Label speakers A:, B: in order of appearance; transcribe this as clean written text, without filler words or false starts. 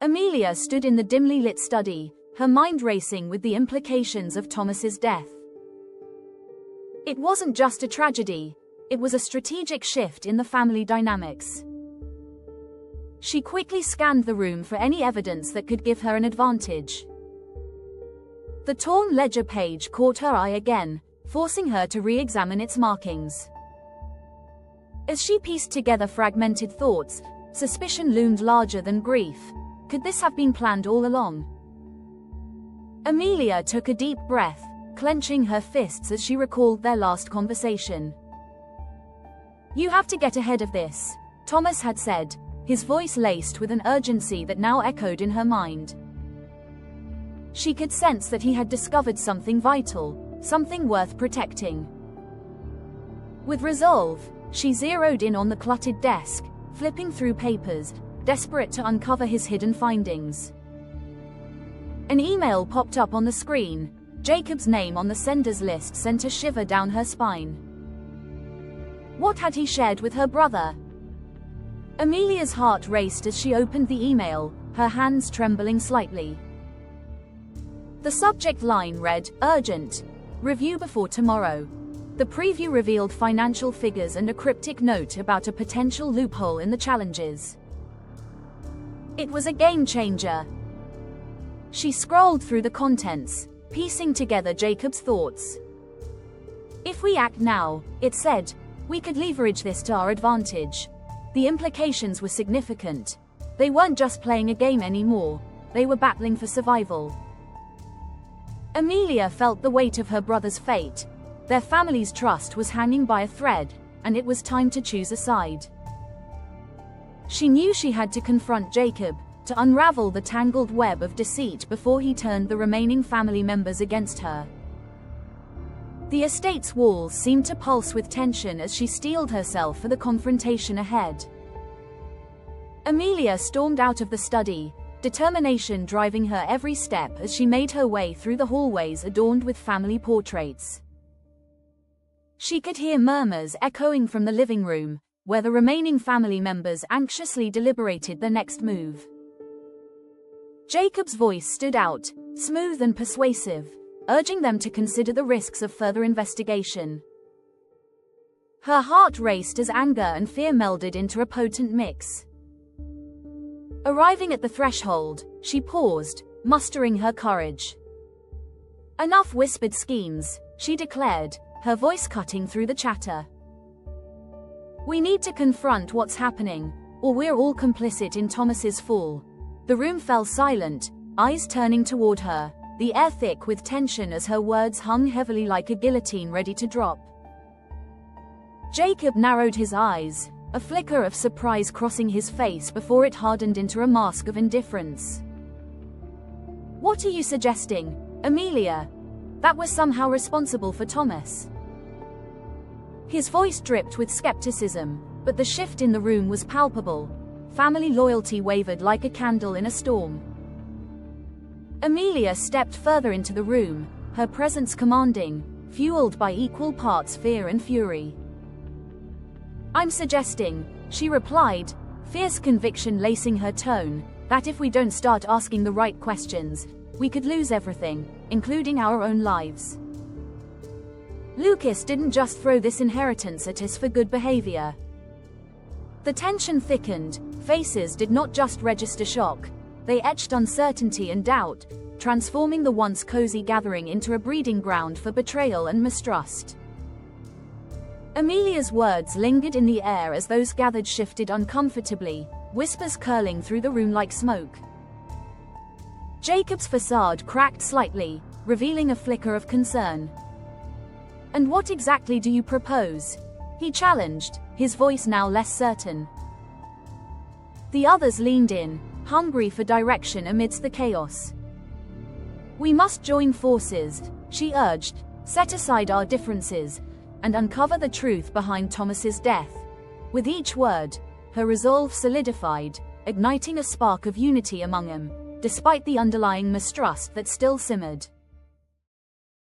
A: Amelia stood in the dimly lit study, her mind racing with the implications of Thomas's death. It wasn't just a tragedy, it was a strategic shift in the family dynamics. She quickly scanned the room for any evidence that could give her an advantage. The torn ledger page caught her eye again, forcing her to re-examine its markings. As she pieced together fragmented thoughts, suspicion loomed larger than grief. Could this have been planned all along? Amelia took a deep breath, clenching her fists as she recalled their last conversation. "You have to get ahead of this," Thomas had said, his voice laced with an urgency that now echoed in her mind. She could sense that he had discovered something vital, something worth protecting. With resolve, she zeroed in on the cluttered desk, flipping through papers, desperate to uncover his hidden findings. An email popped up on the screen. Jacob's name on the sender's list sent a shiver down her spine. What had he shared with her brother? Amelia's heart raced as she opened the email, her hands trembling slightly. The subject line read, "Urgent. Review before tomorrow." The preview revealed financial figures and a cryptic note about a potential loophole in the challenges. It was a game changer. She scrolled through the contents, piecing together Jacob's thoughts. "If we act now," it said, "we could leverage this to our advantage." The implications were significant. They weren't just playing a game anymore, they were battling for survival. Amelia felt the weight of her brother's fate. Their family's trust was hanging by a thread, and it was time to choose a side. She knew she had to confront Jacob, to unravel the tangled web of deceit before he turned the remaining family members against her. The estate's walls seemed to pulse with tension as she steeled herself for the confrontation ahead. Amelia stormed out of the study, determination driving her every step as she made her way through the hallways adorned with family portraits. She could hear murmurs echoing from the living room, where the remaining family members anxiously deliberated their next move. Jacob's voice stood out, smooth and persuasive, urging them to consider the risks of further investigation. Her heart raced as anger and fear melded into a potent mix. Arriving at the threshold, she paused, mustering her courage. "Enough whispered schemes," she declared, her voice cutting through the chatter. "We need to confront what's happening, or we're all complicit in Thomas's fall." The room fell silent, eyes turning toward her, the air thick with tension as her words hung heavily like a guillotine ready to drop. Jacob narrowed his eyes, a flicker of surprise crossing his face before it hardened into a mask of indifference. "What are you suggesting, Amelia? That we're somehow responsible for Thomas?" His voice dripped with skepticism, but the shift in the room was palpable. Family loyalty wavered like a candle in a storm. Amelia stepped further into the room, her presence commanding, fueled by equal parts fear and fury. "I'm suggesting," she replied, fierce conviction lacing her tone, "that if we don't start asking the right questions, we could lose everything, including our own lives. Lucas didn't just throw this inheritance at us for good behavior." The tension thickened, faces did not just register shock, they etched uncertainty and doubt, transforming the once cozy gathering into a breeding ground for betrayal and mistrust. Amelia's words lingered in the air as those gathered shifted uncomfortably, whispers curling through the room like smoke. Jacob's facade cracked slightly, revealing a flicker of concern. "And what exactly do you propose?" he challenged, his voice now less certain. The others leaned in, hungry for direction amidst the chaos. "We must join forces," she urged, "set aside our differences, and uncover the truth behind Thomas's death." With each word, her resolve solidified, igniting a spark of unity among them, despite the underlying mistrust that still simmered.